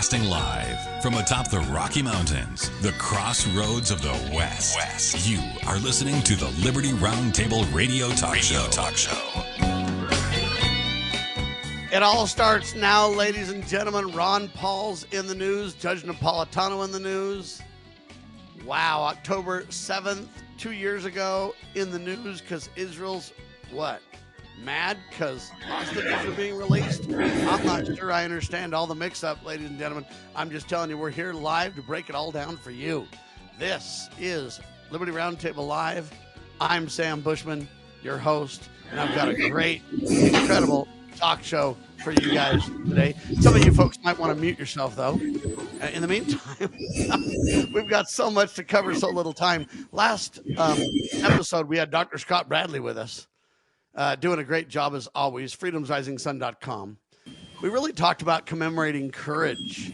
Broadcasting live from atop the Rocky Mountains, the crossroads of the West. You are listening to the Liberty RoundTable Radio Talk Show. It all starts now, ladies and gentlemen. Ron Paul's in the news. Judge Napolitano in the news. Wow, October 7th, 2 years ago, in the news because Israel's, what, mad because hostages are being released? I'm not sure I understand all the mix-up, ladies and gentlemen. I'm just telling you, we're here live to break it all down for you. This is Liberty Roundtable Live. I'm Sam Bushman, your host, and I've got a great, incredible talk show for you guys today. Some of you folks might want to mute yourself, though. In the meantime, we've got so much to cover, so little time. Last episode, we had Dr. Scott Bradley with us, doing a great job as always, freedomsrisingsun.com. We really talked about commemorating courage.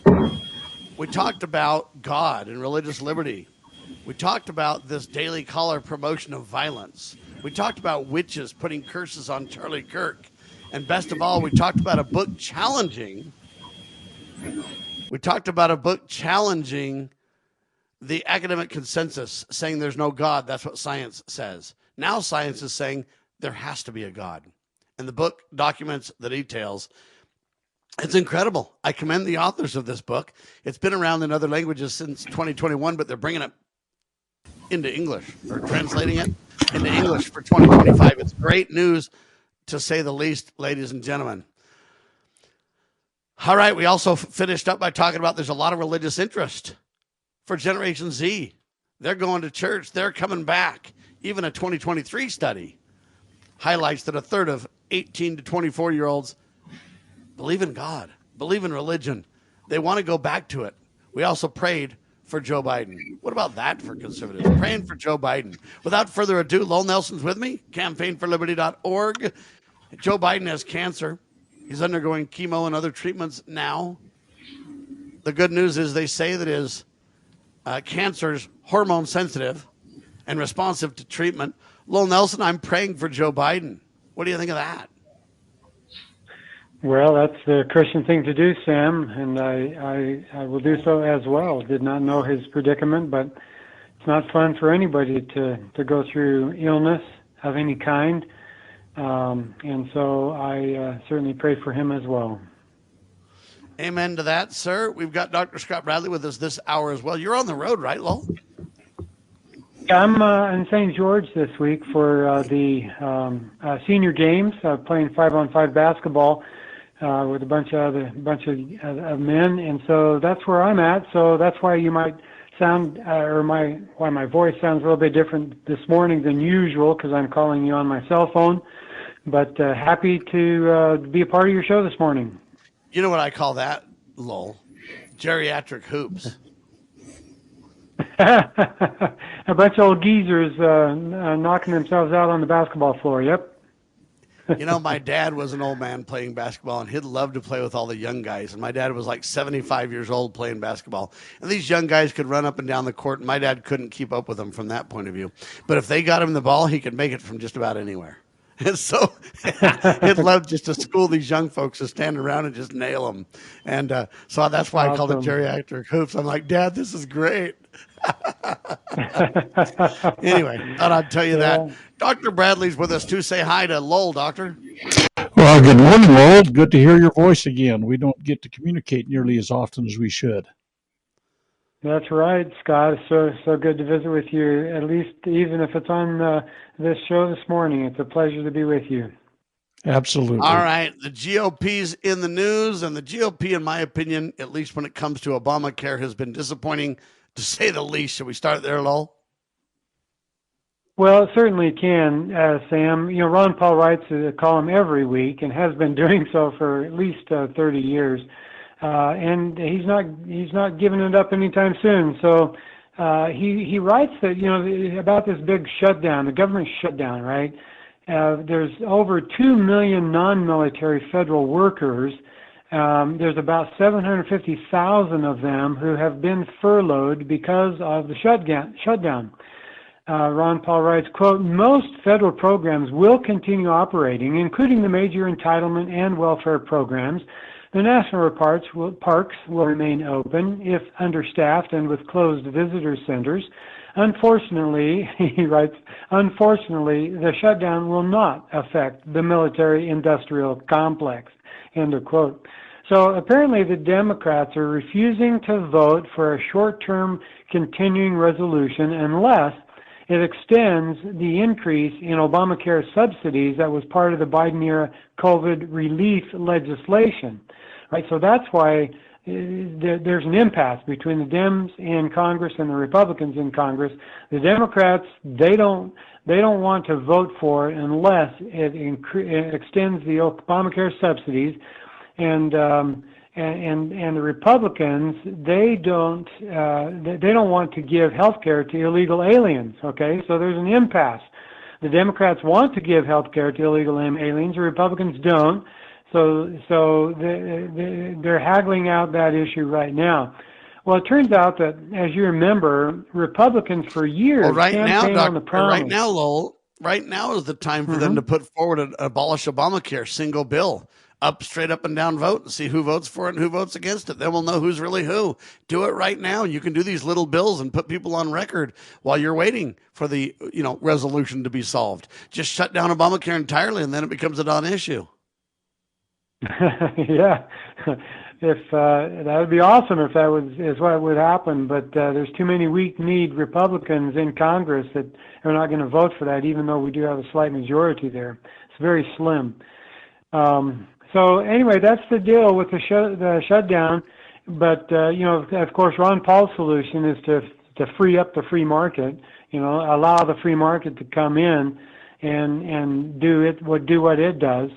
We talked about God and religious liberty. We talked about this daily caller promotion of violence. We talked about witches putting curses on Charlie Kirk. And best of all, we talked about a book challenging the academic consensus, saying there's no God. That's what science says. Now science is saying there has to be a God. And the book documents the details. It's incredible. I commend the authors of this book. It's been around in other languages since 2021, but they're bringing it into English, or translating it into English for 2025. It's great news, to say the least, ladies and gentlemen. All right, we also finished up by talking about there's a lot of religious interest for Generation Z. They're going to church. They're coming back. Even a 2023 study highlights that a third of 18 to 24-year-olds believe in God, believe in religion. They want to go back to it. We also prayed for Joe Biden. What about that for conservatives? Praying for Joe Biden. Without further ado, Lowell Nelson's with me, campaignforliberty.org. Joe Biden has cancer. He's undergoing chemo and other treatments now. The good news is they say that his cancer's hormone sensitive and responsive to treatment. Lowell Nelson, I'm praying for Joe Biden. What do you think of that? Well, that's the Christian thing to do, Sam, and I will do so as well. Did not know his predicament, but it's not fun for anybody to go through illness of any kind. And so I certainly pray for him as well. Amen to that, sir. We've got Dr. Scott Bradley with us this hour as well. You're on the road, right, Lowell? I'm in St. George this week for the senior games, playing 5-on-5 basketball with a bunch of men, and so that's where I'm at. So that's why you might sound, why my voice sounds a little bit different this morning than usual, because I'm calling you on my cell phone. But happy to be a part of your show this morning. You know what I call that, Lowell? Geriatric hoops. A bunch of old geezers knocking themselves out on the basketball floor. Yep. You know, my dad was an old man playing basketball, and he'd love to play with all the young guys. And my dad was like 75 years old playing basketball. And these young guys could run up and down the court, and my dad couldn't keep up with them from that point of view. But if they got him the ball, he could make it from just about anywhere. And so he'd love just to school these young folks to stand around and just nail them. And so that's why I called it geriatric hoops. I'm like, Dad, this is great. Anyway, thought I'd tell you that. Dr. Bradley's with us too. Say hi to Lowell, Doctor. Well, good morning, Lowell. Good to hear your voice again. We don't get to communicate nearly as often as we should. That's right, Scott. It's so good to visit with you, at least even if it's on this show this morning. It's a pleasure to be with you. Absolutely. All right. The GOP's in the news, and the GOP, in my opinion, at least when it comes to Obamacare, has been disappointing, to say the least. Should we start there, Lowell? Well, it certainly can, Sam. You know, Ron Paul writes a column every week and has been doing so for at least 30 years. And he's not giving it up anytime soon. So he writes that, you know, about this big shutdown, the government shutdown, right? There's over 2 million non-military federal workers. There's about 750,000 of them who have been furloughed because of the shutdown. Ron Paul writes, quote, most federal programs will continue operating, including the major entitlement and welfare programs, The national parks will remain open, if understaffed and with closed visitor centers. Unfortunately, he writes, unfortunately, the shutdown will not affect the military-industrial complex, end of quote. So apparently the Democrats are refusing to vote for a short-term continuing resolution unless it extends the increase in Obamacare subsidies that was part of the Biden-era COVID relief legislation. Right, so that's why there's an impasse between the Dems in Congress and the Republicans in Congress. The Democrats, they don't want to vote for it unless it extends the Obamacare subsidies, and the Republicans, they don't want to give health care to illegal aliens. Okay, so there's an impasse. The Democrats want to give health care to illegal aliens. The Republicans don't. So they're haggling out that issue right now. Well, it turns out that, as you remember, Republicans for years campaigned on the promise. Right now, Lowell, right now is the time for them to put forward an abolish Obamacare single bill. Straight up and down vote and see who votes for it and who votes against it. Then we'll know who's really who. Do it right now. You can do these little bills and put people on record while you're waiting for the resolution to be solved. Just shut down Obamacare entirely, and then it becomes a non-issue. Yeah, if that would be awesome if that is what would happen. But there's too many weak-kneed Republicans in Congress that are not going to vote for that, even though we do have a slight majority there. It's very slim. So anyway, that's the deal with the shutdown. But of course, Ron Paul's solution is to free up the free market. Allow the free market to come in and do what it does.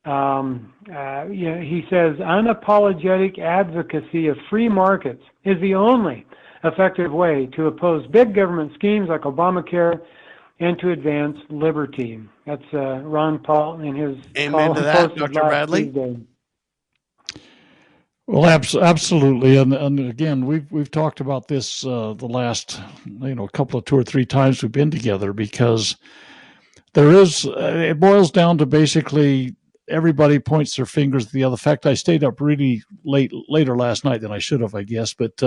He says unapologetic advocacy of free markets is the only effective way to oppose big government schemes like Obamacare and to advance liberty. That's Ron Paul in his Amen to that, Dr. Bradley. Tuesday. Well, absolutely, and again, we've talked about this the last couple of 2 or 3 times we've been together, because it boils down to basically everybody points their fingers at the other. In fact, I stayed up really later last night than I should have, I guess, but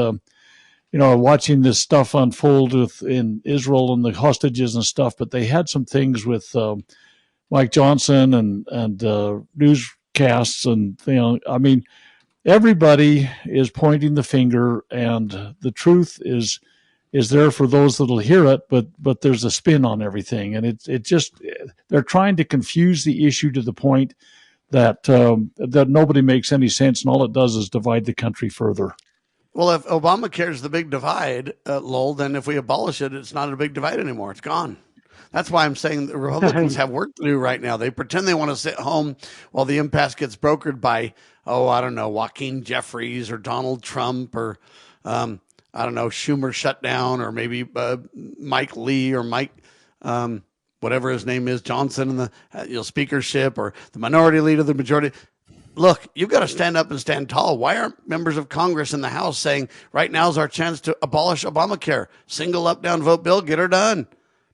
watching this stuff unfold in Israel and the hostages and stuff. But they had some things with Mike Johnson and newscasts, and everybody is pointing the finger, and the truth is there for those that'll hear it, but there's a spin on everything, and it just they're trying to confuse the issue to the point that nobody makes any sense, and all it does is divide the country further. Well, if Obamacare is the big divide, Lowell, then if we abolish it, it's not a big divide anymore. It's gone. That's why I'm saying the Republicans have work to do right now. They pretend they want to sit home while the impasse gets brokered by, Joaquin Jeffries or Donald Trump or, Schumer shutdown, or maybe Mike Lee or Mike, whatever his name is, Johnson in the speakership, or the minority leader, the majority. Look, you've got to stand up and stand tall. Why aren't members of Congress in the House saying, right now is our chance to abolish Obamacare? Single up, down vote bill, get her done.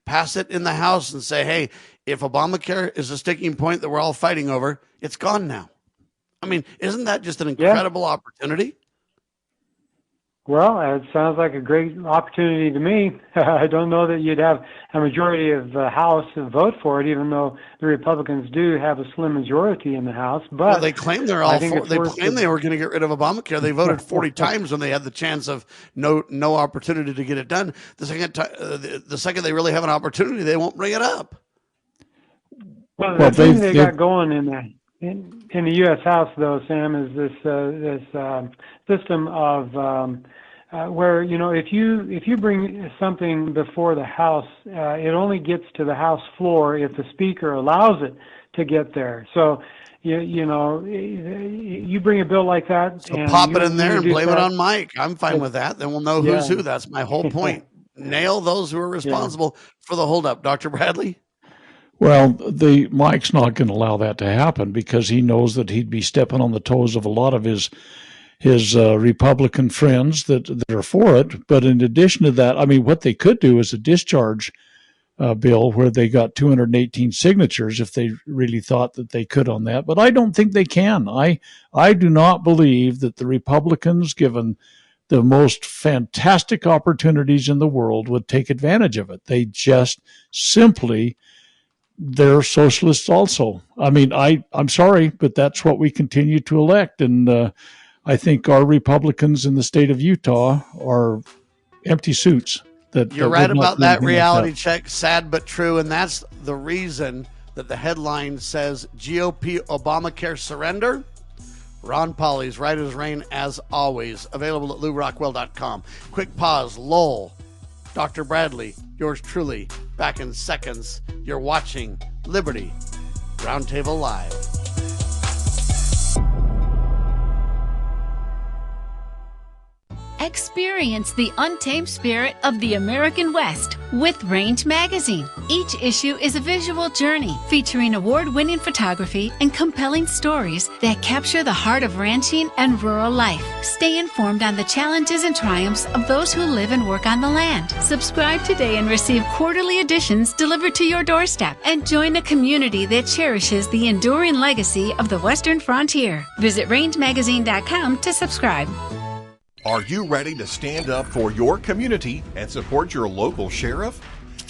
Pass it in the House and say, hey, if Obamacare is a sticking point that we're all fighting over, it's gone now. Isn't that just an incredible opportunity? Well, it sounds like a great opportunity to me. I don't know that you'd have a majority of the House vote for it, even though the Republicans do have a slim majority in the House. But they claim they're all for. They claim they were going to get rid of Obamacare. They voted 40 times when they had the chance of no opportunity to get it done. The second they really have an opportunity, they won't bring it up. Well, the thing they got going in the U.S. House, though, Sam, is this system of where if you bring something before the House, it only gets to the House floor if the Speaker allows it to get there. So you bring a bill like that, so and pop it in there and blame it on Mike. I'm fine with that. Then we'll know who's who. That's my whole point. Nail those who are responsible for the holdup, Dr. Bradley. Well, Mike's not going to allow that to happen, because he knows that he'd be stepping on the toes of a lot of his Republican friends that are for it. But in addition to that, what they could do is a discharge bill where they got 218 signatures if they really thought that they could on that. But I don't think they can. I do not believe that the Republicans, given the most fantastic opportunities in the world, would take advantage of it. They just simply, they're socialists also. I mean, I'm sorry, but that's what we continue to elect. And I think our Republicans in the state of Utah are empty suits. You're right about that reality check, sad but true, and that's the reason that the headline says GOP Obamacare surrender. Ron Paul's right as rain as always, available at LouRockwell.com. Quick pause, Lowell, Dr. Bradley, yours truly, back in seconds. You're watching Liberty Roundtable Live. Experience the untamed spirit of the American West with Range Magazine. Each issue is a visual journey featuring award-winning photography and compelling stories that capture the heart of ranching and rural life. Stay informed on the challenges and triumphs of those who live and work on the land. Subscribe today and receive quarterly editions delivered to your doorstep, and join a community that cherishes the enduring legacy of the Western frontier. Visit rangemagazine.com to subscribe. Are you ready to stand up for your community and support your local sheriff?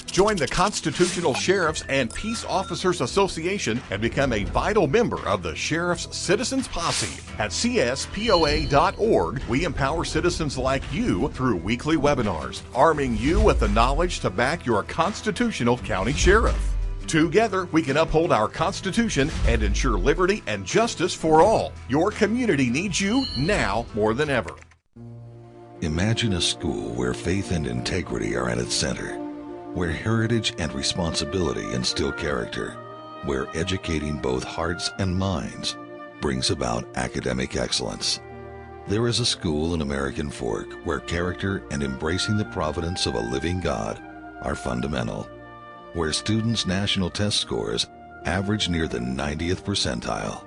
Join the Constitutional Sheriffs and Peace Officers Association and become a vital member of the Sheriff's Citizens Posse. At cspoa.org, we empower citizens like you through weekly webinars, arming you with the knowledge to back your constitutional county sheriff. Together, we can uphold our Constitution and ensure liberty and justice for all. Your community needs you now more than ever. Imagine a school where faith and integrity are at its center, where heritage and responsibility instill character, where educating both hearts and minds brings about academic excellence. There is a school in American Fork where character and embracing the providence of a living God are fundamental, where students' national test scores average near the 90th percentile.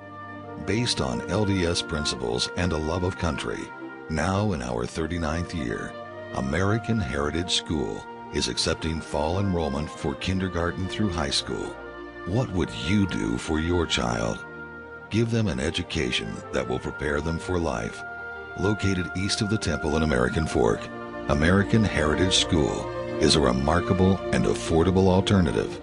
Based on LDS principles and a love of country, now in our 39th year, American Heritage School is accepting fall enrollment for kindergarten through high school. What would you do for your child? Give them an education that will prepare them for life. Located east of the Temple in American Fork, American Heritage School is a remarkable and affordable alternative.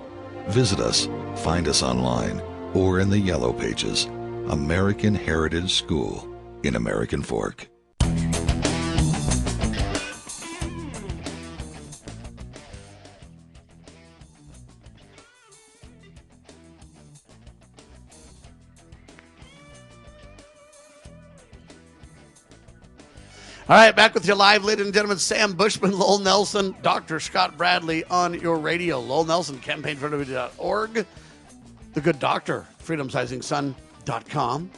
Visit us, find us online, or in the Yellow Pages. American Heritage School in American Fork. All right, back with you live, ladies and gentlemen. Sam Bushman, Lowell Nelson, Dr. Scott Bradley on your radio. Lowell Nelson, campaignforliberty.org. The Good Doctor, freedomsizingsun.com.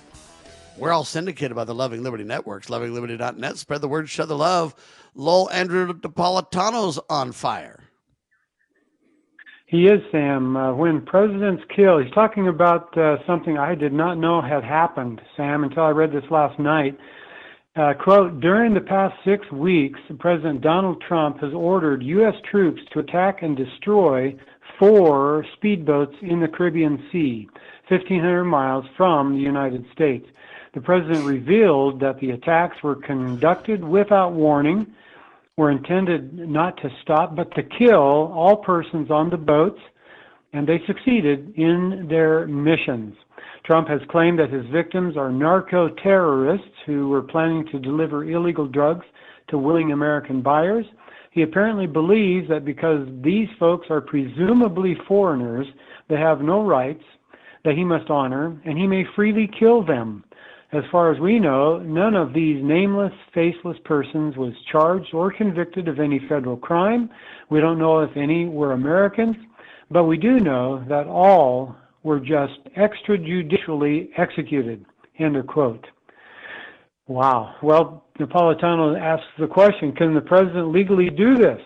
We're all syndicated by the Loving Liberty Networks, lovingliberty.net. Spread the word, share the love. Lowell Andrew Napolitano's on fire. He is, Sam. When presidents kill, he's talking about something I did not know had happened, Sam, until I read this last night. Quote, during the past 6 weeks, President Donald Trump has ordered U.S. troops to attack and destroy 4 speedboats in the Caribbean Sea, 1,500 miles from the United States. The president revealed that the attacks were conducted without warning, were intended not to stop, but to kill all persons on the boats, and they succeeded in their missions. Trump has claimed that his victims are narco-terrorists who were planning to deliver illegal drugs to willing American buyers. He apparently believes that because these folks are presumably foreigners, they have no rights that he must honor, and he may freely kill them. As far as we know, none of these nameless, faceless persons was charged or convicted of any federal crime. We don't know if any were Americans, but we do know that all were just extrajudicially executed, end of quote. Wow. Well, Napolitano asks the question, can the president legally do this?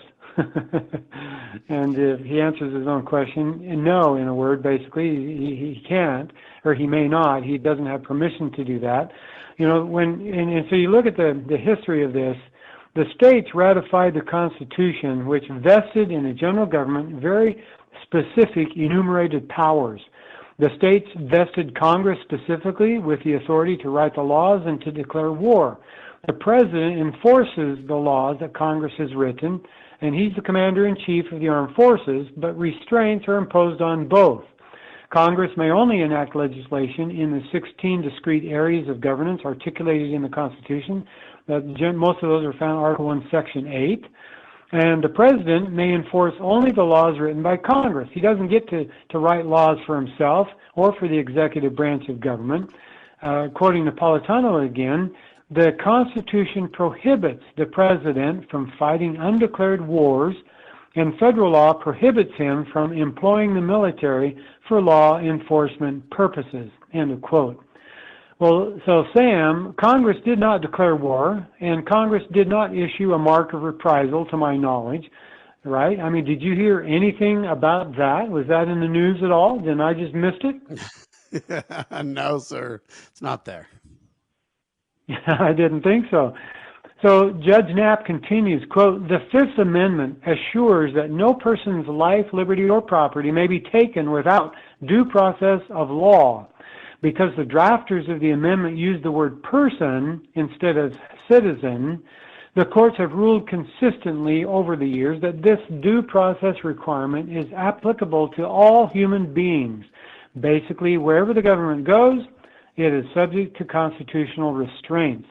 And he answers his own question, no, in a word, basically. He can't, or he may not. He doesn't have permission to do that. You know, and so you look at the history of this, The states ratified the Constitution, which vested in the general government very specific enumerated powers. The states vested Congress specifically with the authority to write the laws and to declare war. The president enforces the laws that Congress has written, and he's the commander-in-chief of the armed forces, but restraints are imposed on both. Congress may only enact legislation in the 16 discrete areas of governance articulated in the Constitution. Most of those are found in Article 1, Section 8. And the president may enforce only the laws written by Congress. He doesn't get to write laws for himself or for the executive branch of government. According to Napolitano again, the Constitution prohibits the president from fighting undeclared wars, and federal law prohibits him from employing the military for law enforcement purposes. End of quote. Well, so Sam, Congress did not declare war, and Congress did not issue a mark of reprisal, to my knowledge, right? I mean, did you hear anything about that? Was that in the news at all? Then I just missed it? No, sir. It's not there. I didn't think so. So Judge Knapp continues, quote, "The Fifth Amendment assures that no person's life, liberty, or property may be taken without due process of law. Because the drafters of the amendment used the word person instead of citizen, the courts have ruled consistently over the years that this due process requirement is applicable to all human beings. Basically, wherever the government goes, it is subject to constitutional restraints.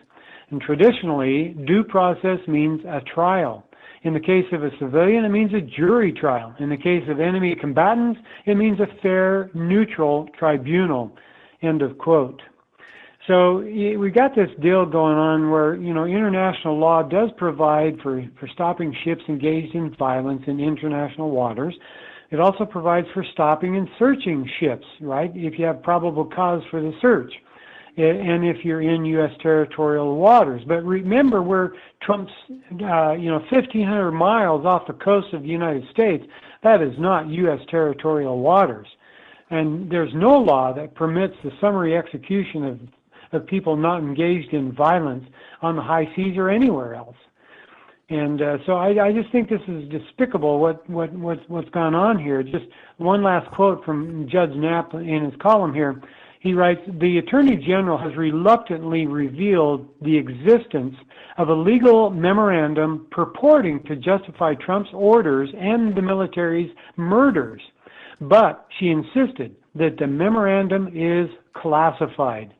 And traditionally, due process means a trial. In the case of a civilian, it means a jury trial. In the case of enemy combatants, it means a fair, neutral tribunal." End of quote. So we got this deal going on where, international law does provide for stopping ships engaged in violence in international waters. It also provides for stopping and searching ships, right, if you have probable cause for the search, and if you're in U.S. territorial waters. But remember, we're Trump's, 1,500 miles off the coast of the United States. That is not U.S. territorial waters. And there's no law that permits the summary execution of people not engaged in violence on the high seas or anywhere else. And so I just think this is despicable what's gone on here. Just one last quote from Judge Knapp in his column here. He writes, "The Attorney General has reluctantly revealed the existence of a legal memorandum purporting to justify Trump's orders and the military's murders. But she insisted that the memorandum is classified."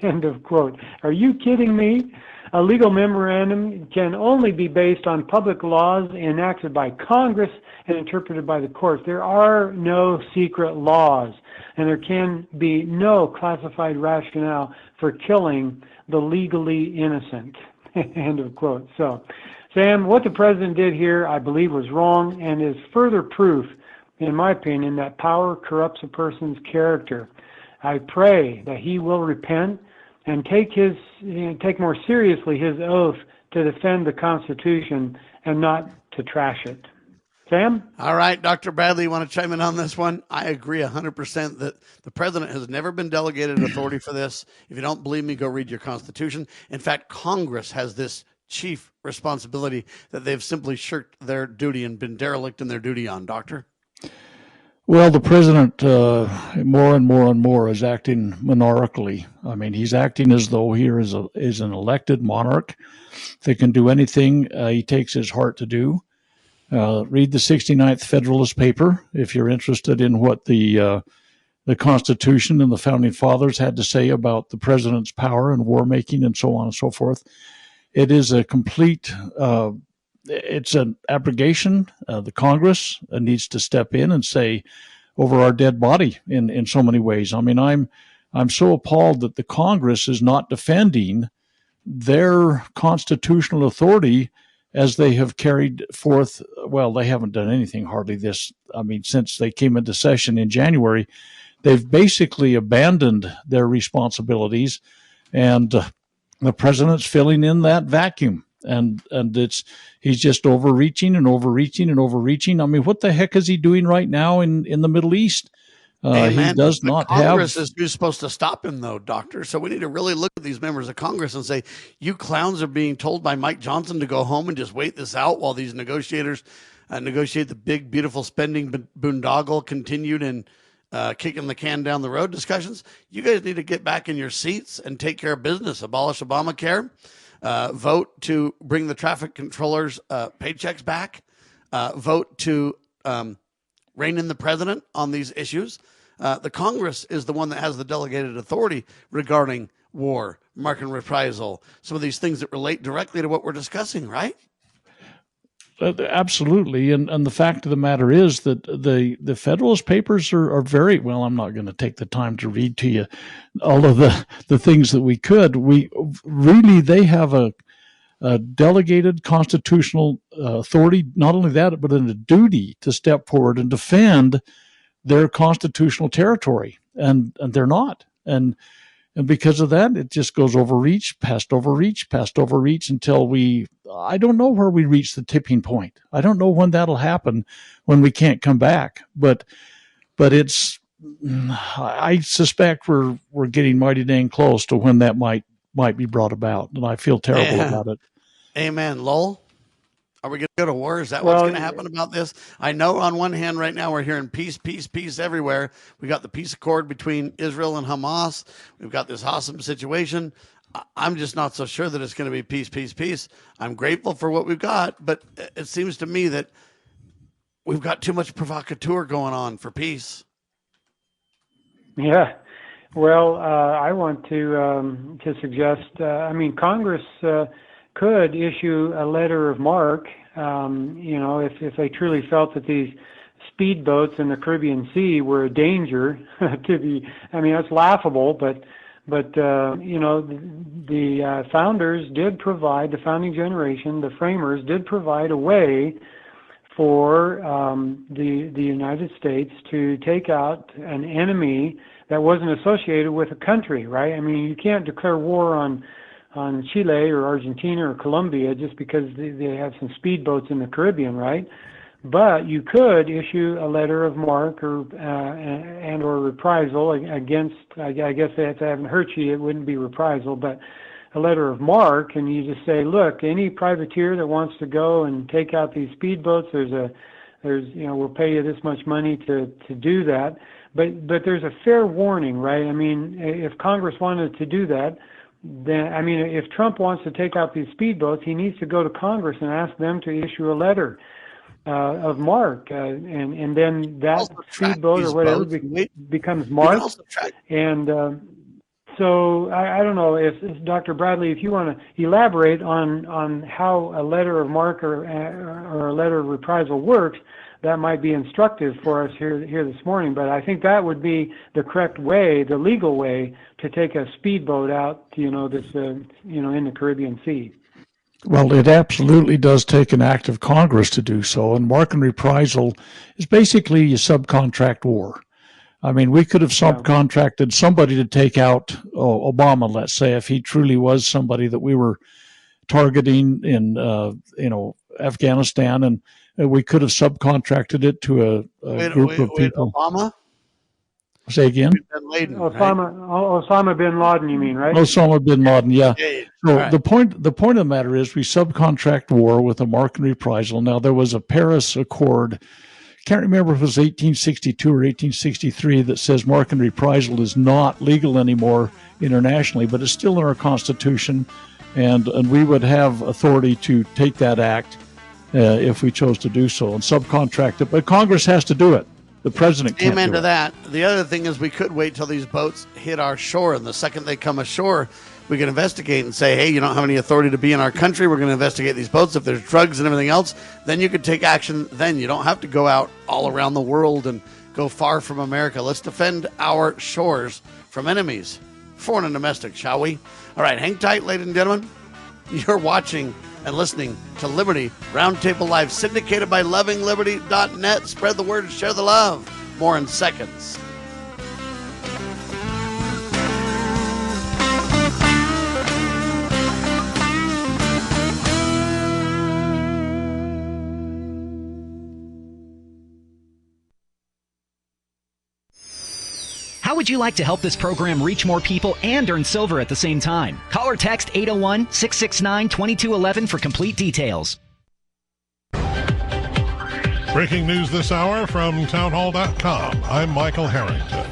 End of quote. Are you kidding me? A legal memorandum can only be based on public laws enacted by Congress and interpreted by the courts. There are no secret laws, and there can be no classified rationale for killing the legally innocent. End of quote. So, Sam, what the president did here, I believe, was wrong and is further proof, in my opinion, that power corrupts a person's character. I pray that he will repent and take more seriously his oath to defend the Constitution and not to trash it. Sam? All right, Dr. Bradley, you want to chime in on this one? I agree 100% that the president has never been delegated authority for this. If you don't believe me, go read your Constitution. In fact, Congress has this chief responsibility that they've simply shirked their duty and been derelict in their duty on. Doctor? Well, the president more and more is acting monarchically. I mean, he's acting as though he is an elected monarch that can do anything he takes his heart to do. Read the 69th Federalist paper if you're interested in what the Constitution and the Founding Fathers had to say about the president's power and war making and so on and so forth. It is a complete it's an abrogation. The Congress needs to step in and say, over our dead body in so many ways. I mean, I'm so appalled that the Congress is not defending their constitutional authority as they have carried forth. Well, they haven't done anything hardly this. I mean, since they came into session in January, they've basically abandoned their responsibilities, and the president's filling in that vacuum. And he's just overreaching and overreaching and overreaching. I mean, what the heck is he doing right now in the Middle East? He does not Congress have. is who's supposed to stop him, though, Doctor. So we need to really look at these members of Congress and say, you clowns are being told by Mike Johnson to go home and just wait this out while these negotiators negotiate the big, beautiful spending boondoggle continued and kicking the can down the road discussions. You guys need to get back in your seats and take care of business. Abolish Obamacare. Vote to bring the traffic controllers' paychecks back. Vote to rein in the president on these issues. The Congress is the one that has the delegated authority regarding war, mark and reprisal, some of these things that relate directly to what we're discussing, right? Absolutely. And the fact of the matter is that the Federalist Papers are very, well, I'm not going to take the time to read to you all of the things that we could. They have a delegated constitutional authority, not only that, but a duty to step forward and defend their constitutional territory. And they're not. And because of that, it just goes overreach, past overreach until I don't know where we reach the tipping point. I don't know when that'll happen, when we can't come back. But I suspect we're getting mighty dang close to when that might be brought about. And I feel terrible about it. Amen. Lowell, are we going to go to war? Is that what's going to happen about this? I know on one hand right now we're hearing peace everywhere. We got the peace accord between Israel and Hamas. We've got this awesome situation. I'm just not so sure that it's going to be peace. I'm grateful for what we've got, but it seems to me that we've got too much provocateur going on for peace. Yeah. Well, I want to suggest, Congress could issue a letter of marque, if they truly felt that these speedboats in the Caribbean Sea were a danger that's laughable, but the founders did provide, the founding generation, the framers did provide a way for the United States to take out an enemy that wasn't associated with a country, right? I mean, you can't declare war on Chile or Argentina or Colombia just because they have some speedboats in the Caribbean, right? But you could issue a letter of marque or reprisal against, I guess if they haven't hurt you, it wouldn't be reprisal, but a letter of marque, and you just say, look, any privateer that wants to go and take out these speedboats, we'll pay you this much money to do that. But there's a fair warning, right? I mean, if Congress wanted to do that, then, if Trump wants to take out these speedboats, he needs to go to Congress and ask them to issue a letter of marque, and then that speedboat or whatever becomes marked. And so I don't know if Dr. Bradley, if you want to elaborate on how a letter of marque or a letter of reprisal works, that might be instructive for us here this morning. But I think that would be the correct way, the legal way, to take a speedboat out, in the Caribbean Sea. Well, it absolutely does take an act of Congress to do so, and marque and reprisal is basically a subcontract war. I mean, we could have subcontracted somebody to take out Obama, let's say, if he truly was somebody that we were targeting in, Afghanistan, and we could have subcontracted it to a group of people. Obama? Say again? Osama bin Laden, you mean, right? Osama bin Laden, yeah. So right. the point of the matter is we subcontract war with a marque and reprisal. Now, there was a Paris Accord, can't remember if it was 1862 or 1863, that says marque and reprisal is not legal anymore internationally, but it's still in our Constitution, and we would have authority to take that act if we chose to do so and subcontract it. But Congress has to do it. The president can't. Amen to that. The other thing is we could wait till these boats hit our shore, and the second they come ashore, we can investigate and say, hey, you don't have any authority to be in our country. We're going to investigate these boats. If there's drugs and everything else, then you could take action. Then you don't have to go out all around the world and go far from America. Let's defend our shores from enemies, foreign and domestic, shall we? All right, hang tight, ladies and gentlemen. You're watching and listening to Liberty Roundtable Live, syndicated by lovingliberty.net. Spread the word and share the love. More in seconds. How would you like to help this program reach more people and earn silver at the same time? Call or text 801-669-2211 for complete details. Breaking news this hour from townhall.com. I'm Michael Harrington.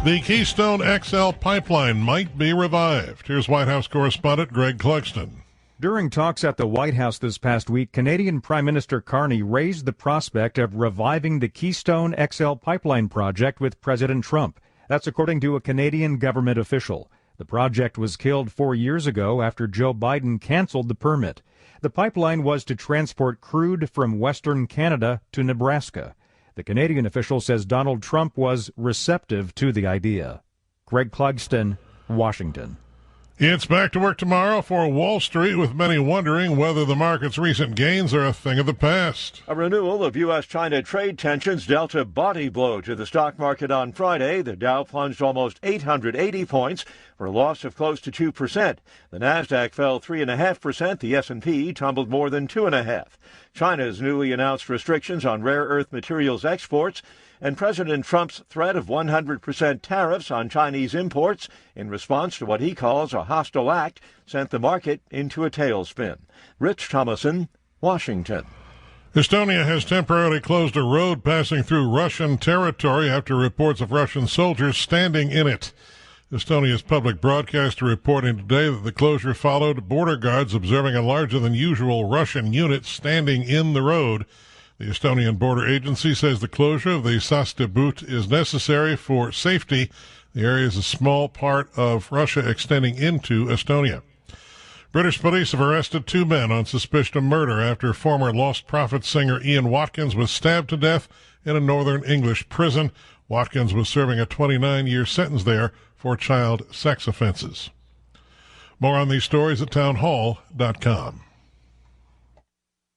The Keystone XL pipeline might be revived. Here's White House correspondent Greg Clugston. During talks at the White House this past week, Canadian Prime Minister Carney raised the prospect of reviving the Keystone XL pipeline project with President Trump. That's according to a Canadian government official. The project was killed 4 years ago after Joe Biden canceled the permit. The pipeline was to transport crude from Western Canada to Nebraska. The Canadian official says Donald Trump was receptive to the idea. Greg Clugston, Washington. It's back to work tomorrow for Wall Street, with many wondering whether the market's recent gains are a thing of the past. A renewal of U.S.-China trade tensions dealt a body blow to the stock market on Friday. The Dow plunged almost 880 points for a loss of close to 2%. The Nasdaq fell 3.5%. The S&P tumbled more than 2.5%. China's newly announced restrictions on rare earth materials exports and President Trump's threat of 100% tariffs on Chinese imports in response to what he calls a hostile act sent the market into a tailspin. Rich Thomason, Washington. Estonia has temporarily closed a road passing through Russian territory after reports of Russian soldiers standing in it. Estonia's public broadcaster reporting today that the closure followed border guards observing a larger than usual Russian unit standing in the road. The Estonian Border Agency says the closure of the Sastebut is necessary for safety. The area is a small part of Russia extending into Estonia. British police have arrested 2 men on suspicion of murder after former Lost Prophets singer Ian Watkins was stabbed to death in a northern English prison. Watkins was serving a 29-year sentence there for child sex offenses. More on these stories at townhall.com.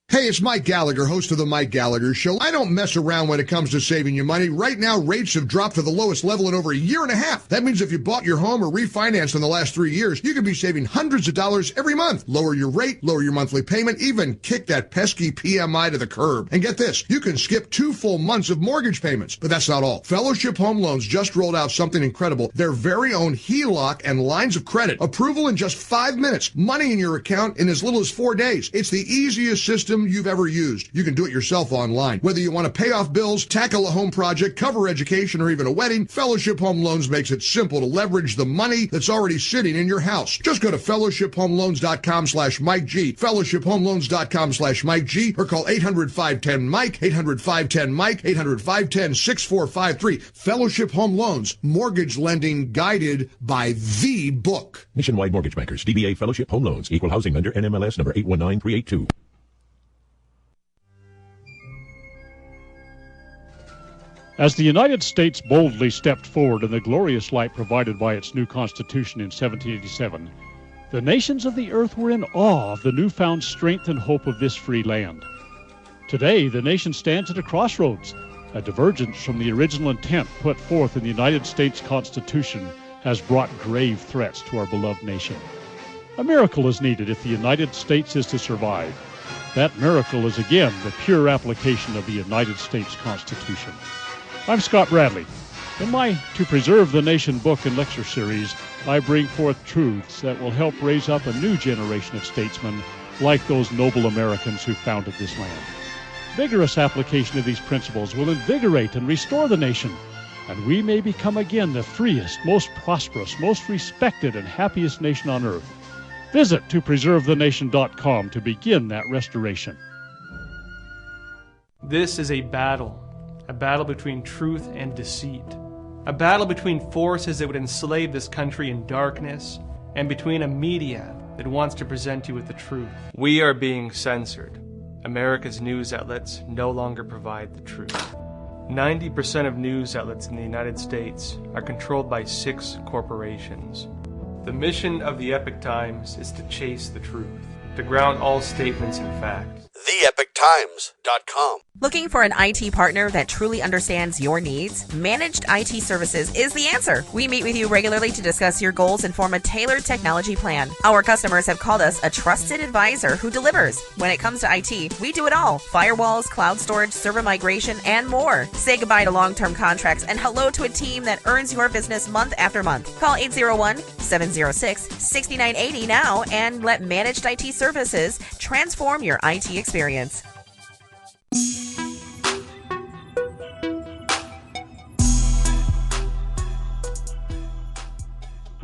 Hey, it's Mike Gallagher, host of The Mike Gallagher Show. I don't mess around when it comes to saving you money. Right now, rates have dropped to the lowest level in over a year and a half. That means if you bought your home or refinanced in the last 3 years, you could be saving hundreds of dollars every month. Lower your rate, lower your monthly payment, even kick that pesky PMI to the curb. And get this, you can skip 2 full months of mortgage payments. But that's not all. Fellowship Home Loans just rolled out something incredible. Their very own HELOC and lines of credit. Approval in just 5 minutes. Money in your account in as little as 4 days. It's the easiest system you've ever used. You can do it yourself online. Whether you want to pay off bills, tackle a home project, cover education, or even a wedding, Fellowship Home Loans makes it simple to leverage the money that's already sitting in your house. Just go to fellowshiphomeloans.com/Mike G, fellowshiphomeloans.com/Mike G, or call 800-510-MIKE, 800-510-MIKE, 800-510-6453. Fellowship Home Loans, mortgage lending guided by the book. Nationwide Mortgage Bankers, DBA Fellowship Home Loans, Equal Housing Lender, NMLS number 819382. As the United States boldly stepped forward in the glorious light provided by its new Constitution in 1787, the nations of the earth were in awe of the newfound strength and hope of this free land. Today, the nation stands at a crossroads. A divergence from the original intent put forth in the United States Constitution has brought grave threats to our beloved nation. A miracle is needed if the United States is to survive. That miracle is again the pure application of the United States Constitution. I'm Scott Bradley. In my To Preserve the Nation book and lecture series, I bring forth truths that will help raise up a new generation of statesmen like those noble Americans who founded this land. Vigorous application of these principles will invigorate and restore the nation, and we may become again the freest, most prosperous, most respected, and happiest nation on earth. Visit topreservethenation.com to begin that restoration. This is a battle between truth and deceit, a battle between forces that would enslave this country in darkness, and between a media that wants to present you with the truth. We are being censored. America's news outlets no longer provide the truth. 90% of news outlets in the United States are controlled by 6 corporations. The mission of the Epoch Times is to chase the truth, to ground all statements in fact. The Epoch Times. LibertyTimes.com. Looking for an IT partner that truly understands your needs? Managed IT Services is the answer. We meet with you regularly to discuss your goals and form a tailored technology plan. Our customers have called us a trusted advisor who delivers. When it comes to IT, we do it all. Firewalls, cloud storage, server migration, and more. Say goodbye to long-term contracts and hello to a team that earns your business month after month. Call 801-706-6980 now and let Managed IT Services transform your IT experience.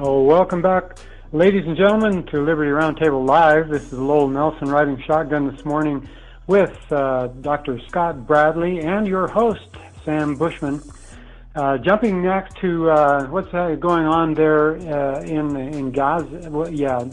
Oh, welcome back, ladies and gentlemen, to Liberty Roundtable Live. This is Lowell Nelson riding shotgun this morning with Dr. Scott Bradley and your host, Sam Bushman. Jumping next to what's going on there in Gaza,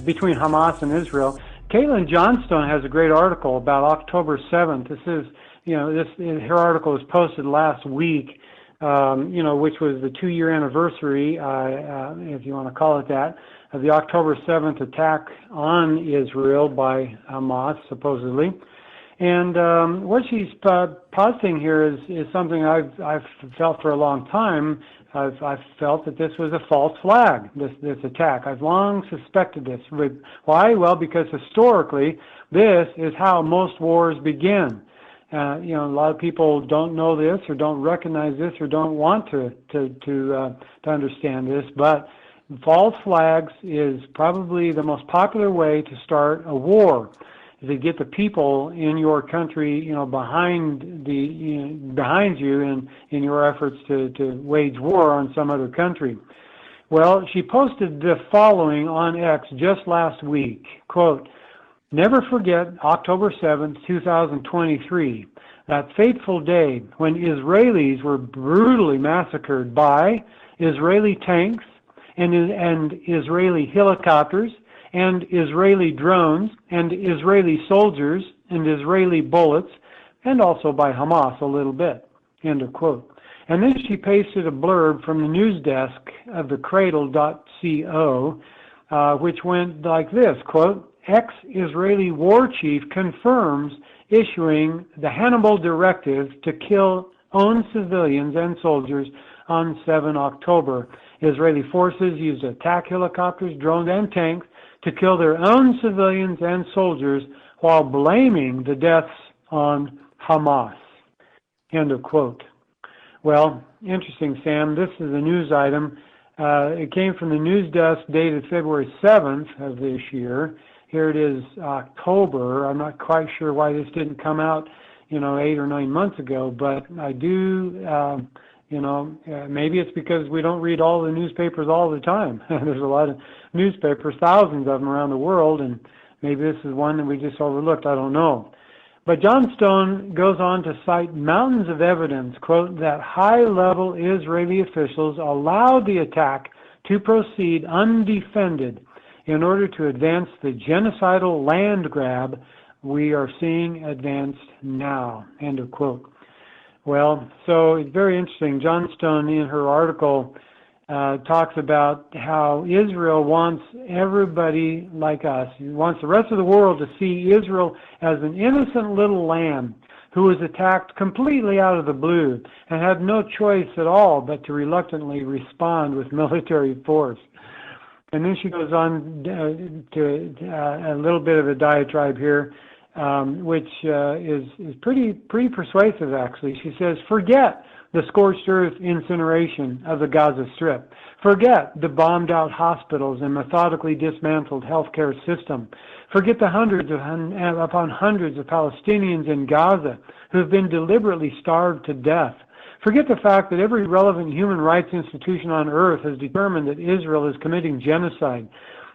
between Hamas and Israel. Caitlin Johnstone has a great article about October 7th. This is, her article was posted last week. Which was the 2-year anniversary, if you want to call it that, of the October 7th attack on Israel by Hamas, supposedly. And what she's positing here is something I've felt for a long time. I've felt that this was a false flag, this attack. I've long suspected this. Why? Well, because historically, this is how most wars begin. A lot of people don't know this or don't recognize this or don't want to understand this, but false flags is probably the most popular way to start a war. Is to get the people in your country, behind you in your efforts to wage war on some other country. Well, she posted the following on X just last week, quote, "Never forget October 7th, 2023, that fateful day when Israelis were brutally massacred by Israeli tanks and Israeli helicopters and Israeli drones and Israeli soldiers and Israeli bullets, and also by Hamas a little bit," end of quote. And then she pasted a blurb from the news desk of the cradle.co, which went like this, quote, "Ex-Israeli war chief confirms issuing the Hannibal directive to kill own civilians and soldiers on 7 October. Israeli forces used attack helicopters, drones, and tanks to kill their own civilians and soldiers while blaming the deaths on Hamas." End of quote. Well, interesting, Sam. This is a news item. It came from the news desk dated February 7th of this year. Here it is, October. I'm not quite sure why this didn't come out, 8 or 9 months ago, but I do, maybe it's because we don't read all the newspapers all the time. There's a lot of newspapers, thousands of them around the world, and maybe this is one that we just overlooked. I don't know. But Johnstone goes on to cite mountains of evidence, quote, that high-level Israeli officials allowed the attack to proceed undefended in order to advance the genocidal land grab we are seeing advanced now, end of quote. Well, so it's very interesting. Johnstone, in her article, talks about how Israel wants everybody like us, wants the rest of the world to see Israel as an innocent little lamb who was attacked completely out of the blue and had no choice at all but to reluctantly respond with military force. And then she goes on to a little bit of a diatribe here, which is pretty persuasive, actually. She says, "Forget the scorched earth incineration of the Gaza Strip. Forget the bombed out hospitals and methodically dismantled healthcare system. Forget the hundreds upon hundreds of Palestinians in Gaza who have been deliberately starved to death. Forget the fact that every relevant human rights institution on earth has determined that Israel is committing genocide,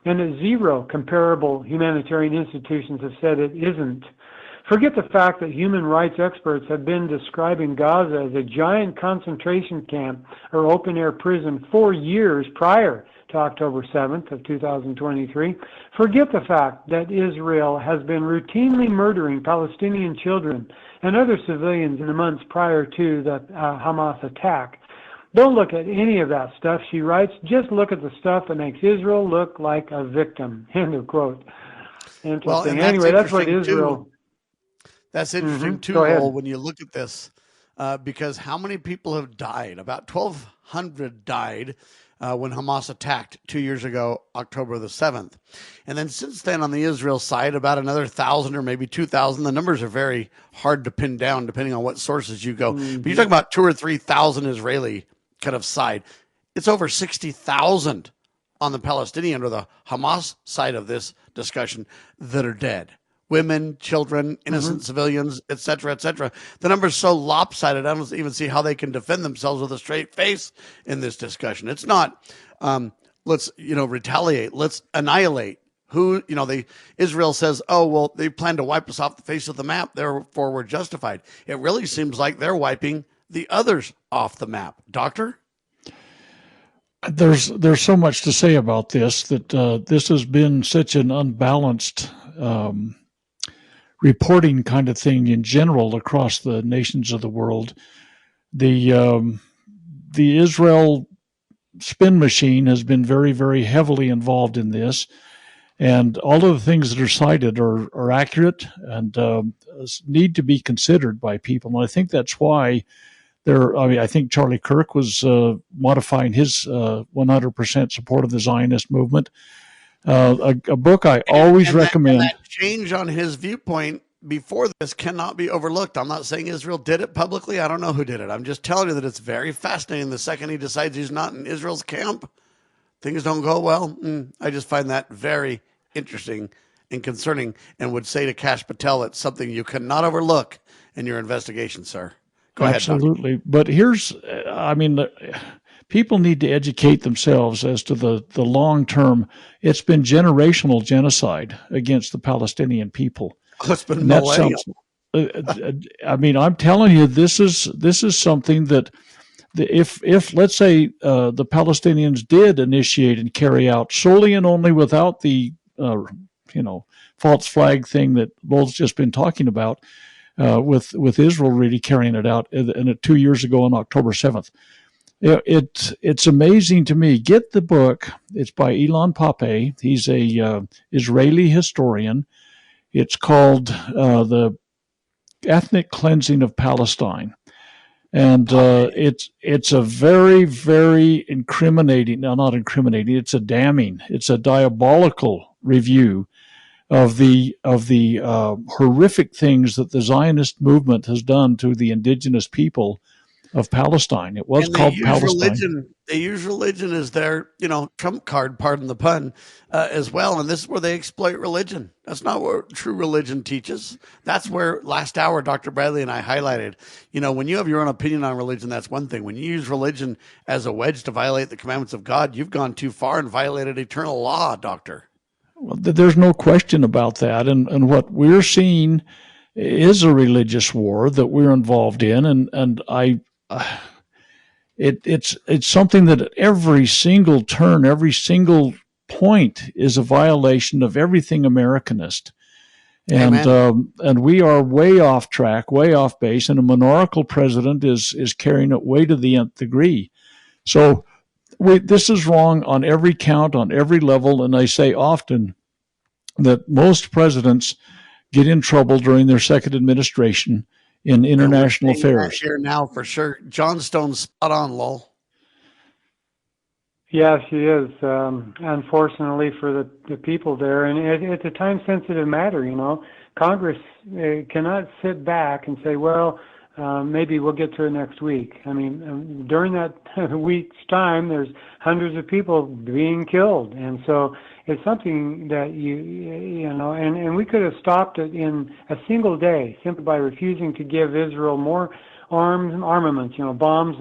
and that 0 comparable humanitarian institutions have said it isn't. Forget the fact that human rights experts have been describing Gaza as a giant concentration camp or open-air prison 4 years prior to October 7th of 2023. Forget the fact that Israel has been routinely murdering Palestinian children and other civilians in the months prior to the Hamas attack. Don't look at any of that stuff," she writes. "Just look at the stuff that makes Israel look like a victim." End of quote. Interesting. Well, anyway, that's what Israel... Too. That's interesting too, Lowell, when you look at this, because how many people have died? About 1,200 died when Hamas attacked 2 years ago, October the 7th. And then since then on the Israel side, about another 1,000 or maybe 2,000. The numbers are very hard to pin down depending on what sources you go. But you're talking about 2,000 or 3,000 Israeli kind of side. It's over 60,000 on the Palestinian or the Hamas side of this discussion that are dead. Women, children, innocent civilians, et cetera, et cetera. The number's so lopsided, I don't even see how they can defend themselves with a straight face in this discussion. It's not, let's, retaliate. Let's annihilate. Israel says, oh, well, they plan to wipe us off the face of the map, therefore we're justified. It really seems like they're wiping the others off the map. Doctor? There's so much to say about this, that this has been such an unbalanced reporting kind of thing in general across the nations of the world. The Israel spin machine has been very, very heavily involved in this, and all of the things that are cited are accurate and need to be considered by people. And I think that's why I think Charlie Kirk was modifying his 100% support of the Zionist movement. A book I always recommend. That change on his viewpoint before this cannot be overlooked. I'm not saying Israel did it publicly. I don't know who did it. I'm just telling you that it's very fascinating. The second he decides he's not in Israel's camp, things don't go well. I just find that very interesting and concerning, and would say to Kash Patel, it's something you cannot overlook in your investigation, sir. Go ahead. Absolutely. But people need to educate themselves as to the long term. It's been generational genocide against the Palestinian people. It's been millennial. I'm telling you, this is something that if let's say the Palestinians did initiate and carry out solely and only without the false flag thing that Lowell's just been talking about, with Israel really carrying it out, and 2 years ago on October 7th. It's amazing to me. Get the book. It's by Ilan Pappé. He's a Israeli historian. It's called The Ethnic Cleansing of Palestine. And it's a very, very incriminating, no, not incriminating, it's a damning, it's a diabolical review of the horrific things that the Zionist movement has done to the indigenous people of Palestine. It was called Palestine. They use religion as their, trump card, pardon the pun, as well. And this is where they exploit religion. That's not what true religion teaches. That's where last hour, Dr. Bradley and I highlighted, when you have your own opinion on religion, that's one thing. When you use religion as a wedge to violate the commandments of God, you've gone too far and violated eternal law, Doctor. Well, there's no question about that. And what we're seeing is a religious war that we're involved in. And it's something that at every single turn, every single point is a violation of everything Americanist. And we are way off track, way off base, and a monarchical president is carrying it way to the nth degree. So this is wrong on every count, on every level, and I say often that most presidents get in trouble during their second administration in international affairs. Here now for sure. John Stone's spot on, Lowell. Yes, he is. Unfortunately for the people there, and it's a time-sensitive matter. Congress cannot sit back and say, "Well, maybe we'll get to it next week." I mean, during that week's time, there's hundreds of people being killed, and so it's something that and we could have stopped it in a single day simply by refusing to give Israel more armaments, bombs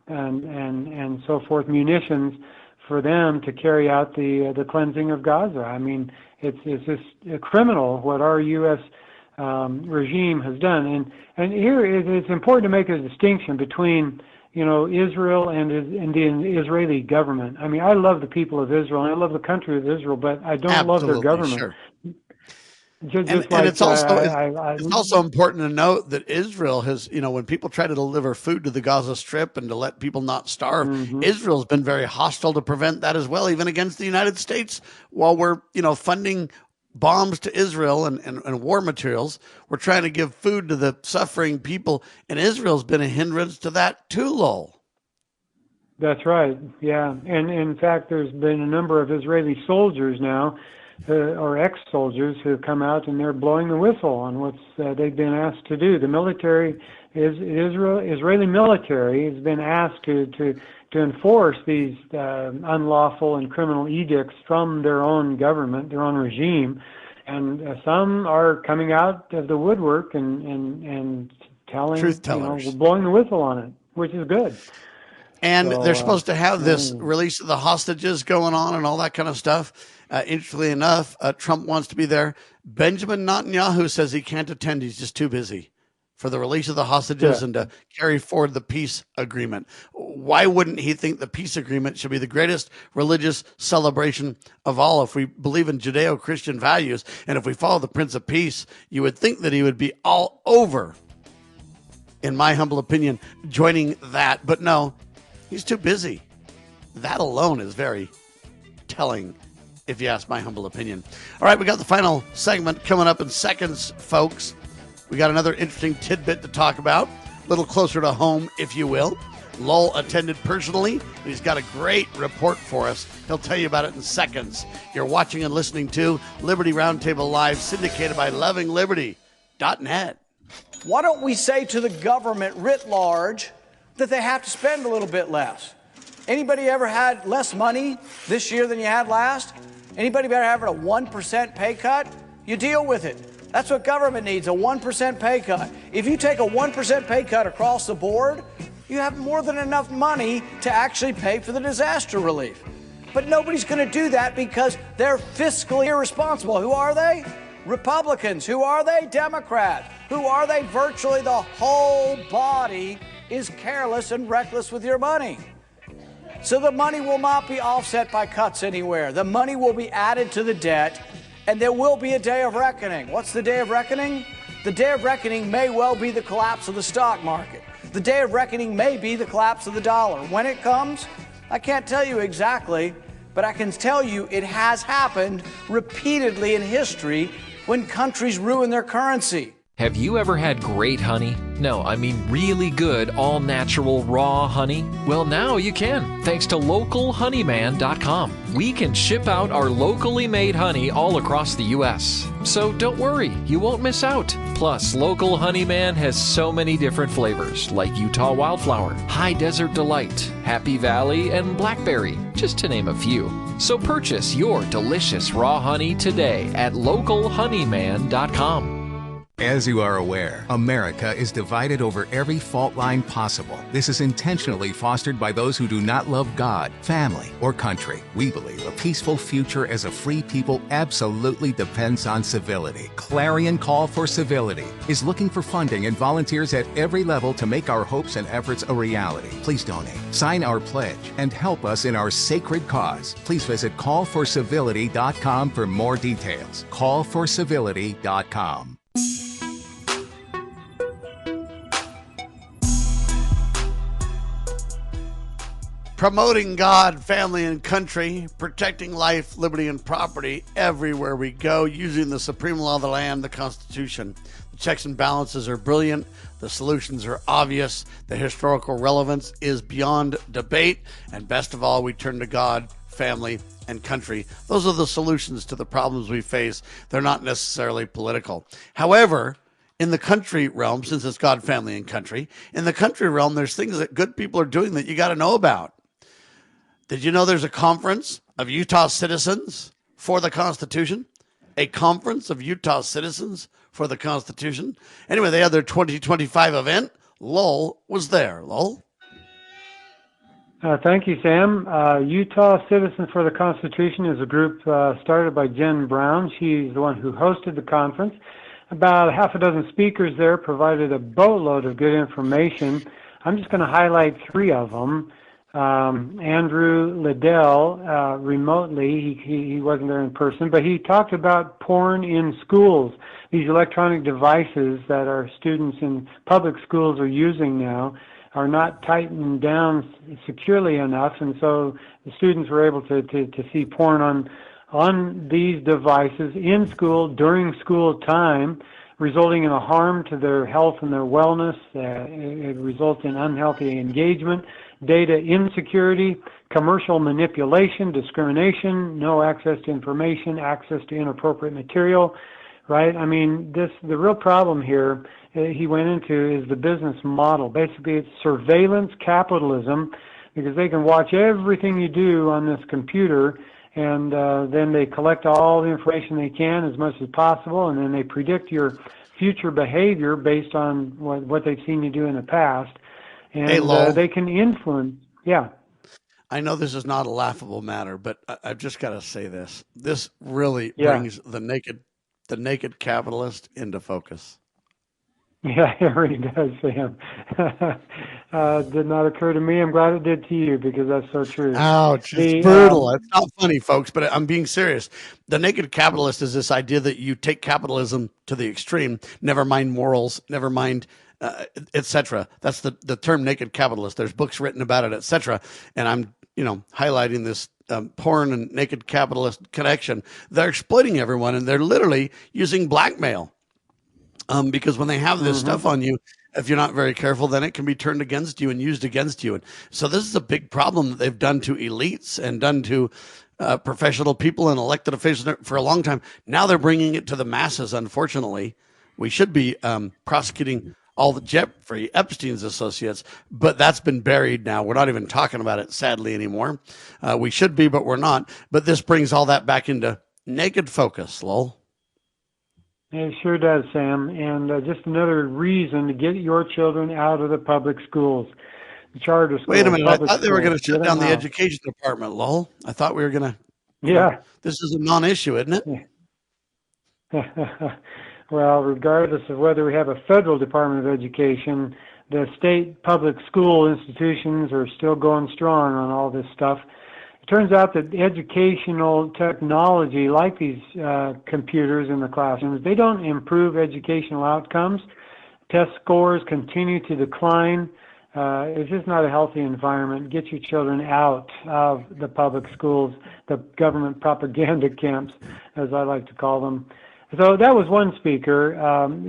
and so forth, munitions for them to carry out the cleansing of Gaza. I mean, it's just criminal what our U.S. Regime has done, and here it's important to make a distinction between Israel and the Israeli government. I mean, I love the people of Israel and I love the country of Israel, but I don't love their government. Sure. And it's also important to note that Israel has, when people try to deliver food to the Gaza Strip and to let people not starve, Israel's been very hostile to prevent that as well, even against the United States, while we're, funding bombs to Israel and war materials. We're trying to give food to the suffering people, and Israel's been a hindrance to that too, Lowell. That's right. Yeah. And in fact, there's been a number of Israeli soldiers now, or ex-soldiers, who have come out and they're blowing the whistle on what they've been asked to do. The military, Israeli military, has been asked to enforce these unlawful and criminal edicts from their own government, their own regime, and some are coming out of the woodwork and telling, truth tellers, blowing the whistle on it, which is good. And so, they're supposed to have this release of the hostages going on and all that kind of stuff. Interestingly enough, Trump wants to be there. Benjamin Netanyahu says he can't attend. He's just too busy for the release of the hostages and to carry forward the peace agreement. Why wouldn't he think the peace agreement should be the greatest religious celebration of all? If we believe in Judeo-Christian values and if we follow the Prince of Peace, you would think that he would be all over, in my humble opinion, joining that. But no, he's too busy. That alone is very telling, if you ask my humble opinion. All right, we got the final segment coming up in seconds, folks. We got another interesting tidbit to talk about, a little closer to home, if you will. Lowell attended personally, and he's got a great report for us. He'll tell you about it in seconds. You're watching and listening to Liberty Roundtable Live, syndicated by lovingliberty.net. Why don't we say to the government writ large that they have to spend a little bit less? Anybody ever had less money this year than you had last? Anybody ever having a 1% pay cut? You deal with it. That's what government needs, a 1% pay cut. If you take a 1% pay cut across the board, you have more than enough money to actually pay for the disaster relief. But nobody's going to do that because they're fiscally irresponsible. Who are they? Republicans. Who are they? Democrats. Who are they? Virtually the whole body is careless and reckless with your money. So the money will not be offset by cuts anywhere. The money will be added to the debt, and there will be a day of reckoning. What's the day of reckoning? The day of reckoning may well be the collapse of the stock market. The day of reckoning may be the collapse of the dollar. When it comes, I can't tell you exactly, but I can tell you it has happened repeatedly in history when countries ruin their currency. Have you ever had great honey? No, I mean really good, all-natural, raw honey? Well, now you can, thanks to localhoneyman.com. We can ship out our locally made honey all across the U.S. So don't worry, you won't miss out. Plus, Local Honeyman has so many different flavors, like Utah Wildflower, High Desert Delight, Happy Valley, and Blackberry, just to name a few. So purchase your delicious raw honey today at localhoneyman.com. As you are aware, America is divided over every fault line possible. This is intentionally fostered by those who do not love God, family, or country. We believe a peaceful future as a free people absolutely depends on civility. Clarion Call for Civility is looking for funding and volunteers at every level to make our hopes and efforts a reality. Please donate, sign our pledge, and help us in our sacred cause. Please visit callforcivility.com for more details. Callforcivility.com. Promoting God, family, and country, protecting life, liberty, and property everywhere we go, using the supreme law of the land, the Constitution. The checks and balances are brilliant. The solutions are obvious. The historical relevance is beyond debate. And best of all, we turn to God, family, and country. Those are the solutions to the problems we face. They're not necessarily political. However, in the country realm, since it's God, family, and country, in the country realm, there's things that good people are doing that you got to know about. Did you know there's a conference of Utah citizens for the Constitution? A conference of Utah citizens for the Constitution. Anyway, they had their 2025 event. Lowell was there. Lowell? Thank you, Sam. Utah Citizens for the Constitution is a group started by Jen Brown. She's the one who hosted the conference. About half a dozen speakers there provided a boatload of good information. I'm just going to highlight three of them. Andrew Liddell, remotely, he wasn't there in person, but he talked about porn in schools, these electronic devices that our students in public schools are using now are not tightened down securely enough, and so the students were able to see porn on these devices in school during school time, resulting in a harm to their health and their wellness. It results in unhealthy engagement, data insecurity, commercial manipulation, discrimination, no access to information, access to inappropriate material, right? I mean, the real problem here he went into is the business model. Basically, it's surveillance capitalism, because they can watch everything you do on this computer, and then they collect all the information they can as much as possible, and then they predict your future behavior based on what they've seen you do in the past. And Hey, Lowell, they can influence. Yeah. I know this is not a laughable matter, but I've just got to say this. This really brings the naked capitalist into focus. Yeah, it really does, Sam. Did not occur to me. I'm glad it did to you, because that's so true. Ouch, it's brutal. It's not funny, folks, but I'm being serious. The naked capitalist is this idea that you take capitalism to the extreme, never mind morals, never mind, etc. That's the term naked capitalist. There's books written about it, etc. And I'm, highlighting this porn and naked capitalist connection. They're exploiting everyone, and they're literally using blackmail. Because when they have this stuff on you, if you're not very careful, then it can be turned against you and used against you. And so this is a big problem that they've done to elites and done to professional people and elected officials for a long time. Now they're bringing it to the masses, unfortunately. We should be prosecuting all the Jeffrey Epstein's associates, but that's been buried now. We're not even talking about it, sadly, anymore. We should be, but we're not. But this brings all that back into naked focus, Lowell. It sure does, Sam. And just another reason to get your children out of the public schools, the charter schools. Wait a minute. I thought they were going to shut down the education department, Lowell. I thought we were going to. Yeah. This is a non-issue, isn't it? Well, regardless of whether we have a federal Department of Education, the state public school institutions are still going strong on all this stuff. It turns out that educational technology, like these computers in the classrooms, they don't improve educational outcomes. Test scores continue to decline. It's just not a healthy environment. Get your children out of the public schools, the government propaganda camps, as I like to call them. So that was one speaker,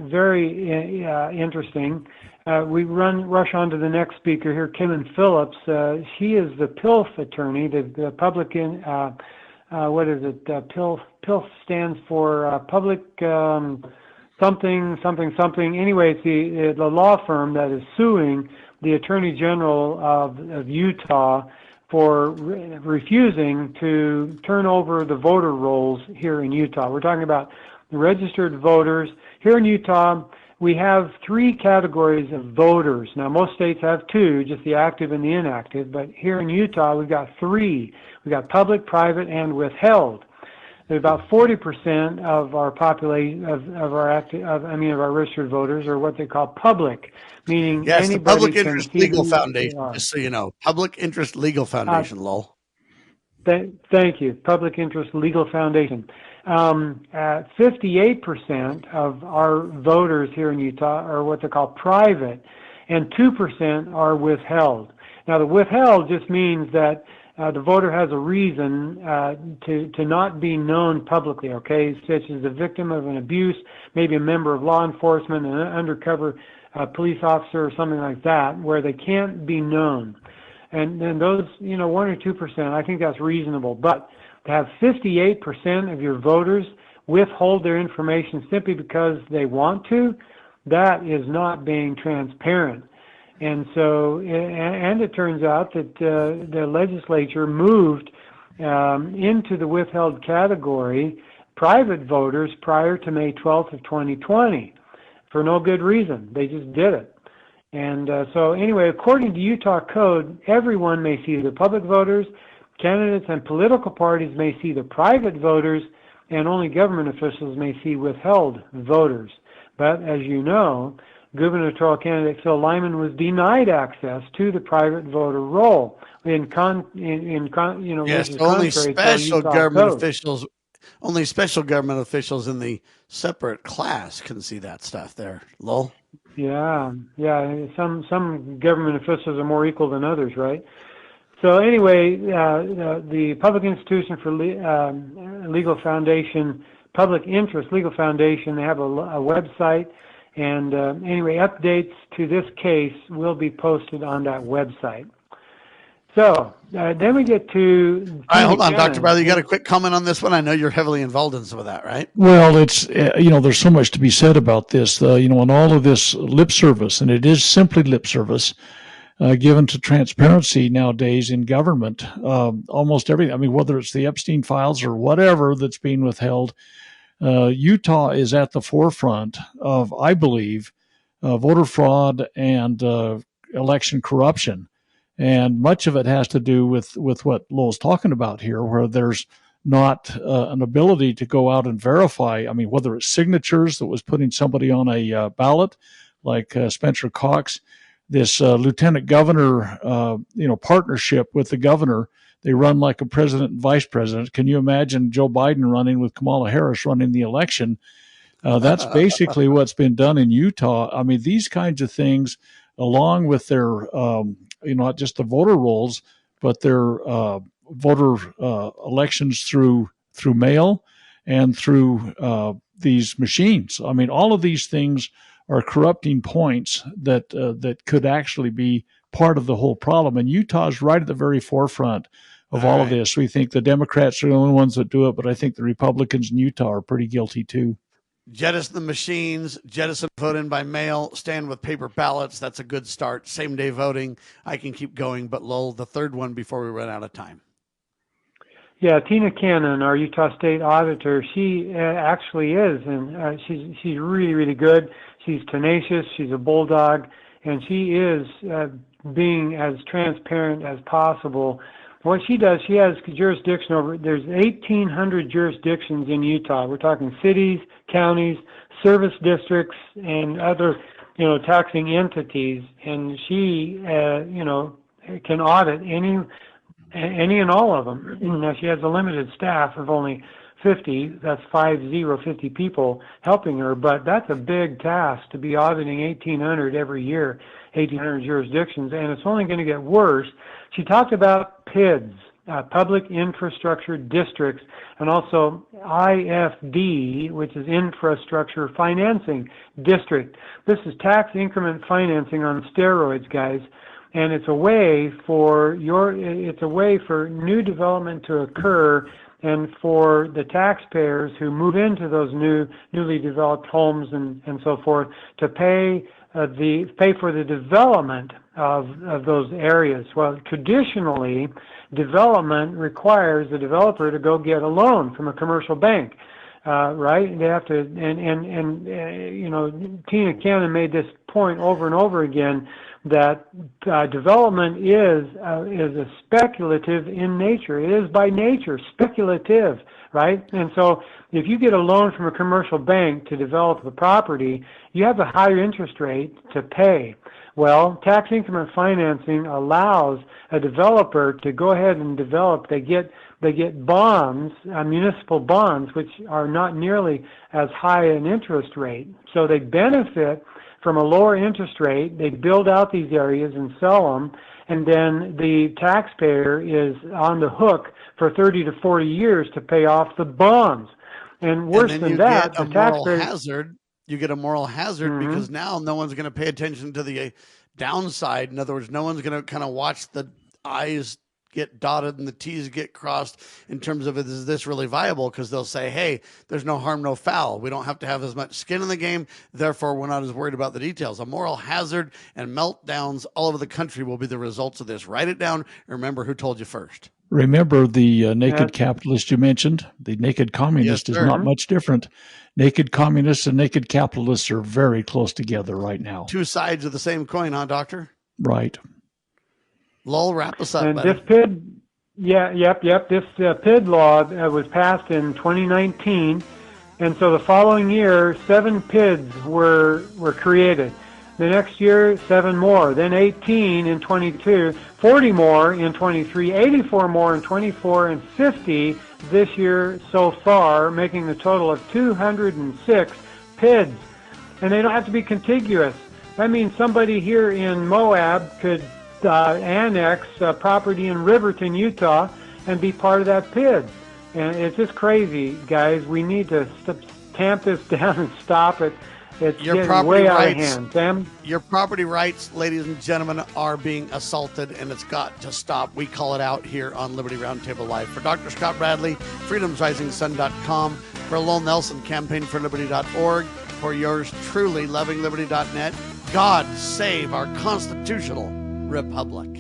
very interesting. We rush on to the next speaker here, Kim Phillips. She is the PILF attorney, the public, what is it? PILF stands for public something. Anyway, it's the law firm that is suing the Attorney General of Utah for refusing to turn over the voter rolls here in Utah. We're talking about registered voters. Here in Utah, we have three categories of voters. Now, most states have two, just the active and the inactive, but here in Utah, we've got three. We've got public, private, and withheld. About 40% of our population, of our registered voters are what they call public, meaning yes, the Public Interest Legal who Foundation, just so you know. Public Interest Legal Foundation, Lowell. Thank you. Public Interest Legal Foundation. 58% of our voters here in Utah are what they call private, and 2% are withheld. Now, the withheld just means that the voter has a reason to not be known publicly, okay, such as the victim of an abuse, maybe a member of law enforcement, an undercover police officer or something like that, where they can't be known. And then those, 1 or 2%, I think that's reasonable. But to have 58% of your voters withhold their information simply because they want to, that is not being transparent. And so, and it turns out that the legislature moved into the withheld category private voters prior to May 12th of 2020 for no good reason. They just did it. And so anyway, according to Utah code, everyone may see the public voters, candidates and political parties may see the private voters, and only government officials may see withheld voters. But as you know, gubernatorial candidate Phil Lyman was denied access to the private voter roll. Yes, only special government officials. Only special government officials in the separate class can see that stuff there, Lowell. Yeah. Some government officials are more equal than others, right? So anyway, the Public Institution for Legal Foundation, Public Interest Legal Foundation, they have a website. And anyway, updates to this case will be posted on that website. So then we get to... All right, hold on, Dr. Bradley. You got a quick comment on this one? I know you're heavily involved in some of that, right? Well, it's, there's so much to be said about this, and all of this lip service, and it is simply lip service, given to transparency nowadays in government. Almost everything, I mean, whether it's the Epstein files or whatever that's being withheld, Utah is at the forefront of, I believe, voter fraud and election corruption. And much of it has to do with what Lowell's talking about here, where there's not an ability to go out and verify. I mean, whether it's signatures that was putting somebody on a ballot, like Spencer Cox, this lieutenant governor, partnership with the governor. They run like a president and vice president. Can you imagine Joe Biden running with Kamala Harris running the election? That's basically what's been done in Utah. I mean, these kinds of things, along with their, not just the voter rolls, but their voter elections through mail and through these machines. I mean, all of these things are corrupting points that could actually be part of the whole problem. And Utah's right at the very forefront of all of this. We think the Democrats are the only ones that do it, but I think the Republicans in Utah are pretty guilty too. Jettison the machines, jettison vote in by mail, stand with paper ballots. That's a good start. Same day voting. I can keep going, but Lowell, the third one before we run out of time. Yeah, Tina Cannon, our Utah State Auditor, she actually is, and she's really, really good. She's tenacious. She's a bulldog, and she is being as transparent as possible. What she does, she has jurisdiction over, there's 1,800 jurisdictions in Utah. We're talking cities, counties, service districts, and other, taxing entities. And she, can audit any and all of them. Now, she has a limited staff of only 50. That's 50 people helping her. But that's a big task to be auditing 1,800 every year, 1,800 jurisdictions. And it's only going to get worse. She talked about PIDs, Public Infrastructure Districts, and also IFD, which is Infrastructure Financing District. This is tax increment financing on steroids, guys, and it's a way for new development to occur, and for the taxpayers who move into those newly developed homes and so forth to pay for the development of those areas. Well, traditionally, development requires the developer to go get a loan from a commercial bank, right? They have to, Tina Cannon made this point over and over again that development is a speculative in nature. It is by nature speculative, right? And so if you get a loan from a commercial bank to develop the property, you have a higher interest rate to pay. Well, tax increment financing allows a developer to go ahead and develop. They get bonds, municipal bonds, which are not nearly as high an interest rate. So they benefit from a lower interest rate. They build out these areas and sell them, and then the taxpayer is on the hook for 30 to 40 years to pay off the bonds. And worse than that, the taxpayer... You get a moral hazard because now no one's going to pay attention to the downside. In other words, no one's going to kind of watch the I's get dotted and the T's get crossed in terms of, is this really viable? Because they'll say, hey, there's no harm, no foul. We don't have to have as much skin in the game. Therefore, we're not as worried about the details. A moral hazard and meltdowns all over the country will be the results of this. Write it down. Remember who told you first. Remember the naked capitalist you mentioned? The naked communist is not much different. Naked communists and naked capitalists are very close together right now. Two sides of the same coin, huh, Doctor? Right. Lowell, wrap us up. And buddy. this PID, this PID law was passed in 2019, and so the following year, 7 PIDs were created. The next year, 7 more, then 18 in 22, 40 more in 23, 84 more in 24, and 50 this year so far, making the total of 206 PIDs. And they don't have to be contiguous. That means somebody here in Moab could annex property in Riverton, Utah, and be part of that PID. And it's just crazy, guys. We need to tamp this down and stop it. It's getting way out of hand. Sam? Your property rights, ladies and gentlemen, are being assaulted, and it's got to stop. We call it out here on Liberty Roundtable Live. For Dr. Scott Bradley, freedomsrisingsun.com. For Lowell Nelson, campaignforliberty.org. For yours truly, lovingliberty.net. God save our constitutional republic.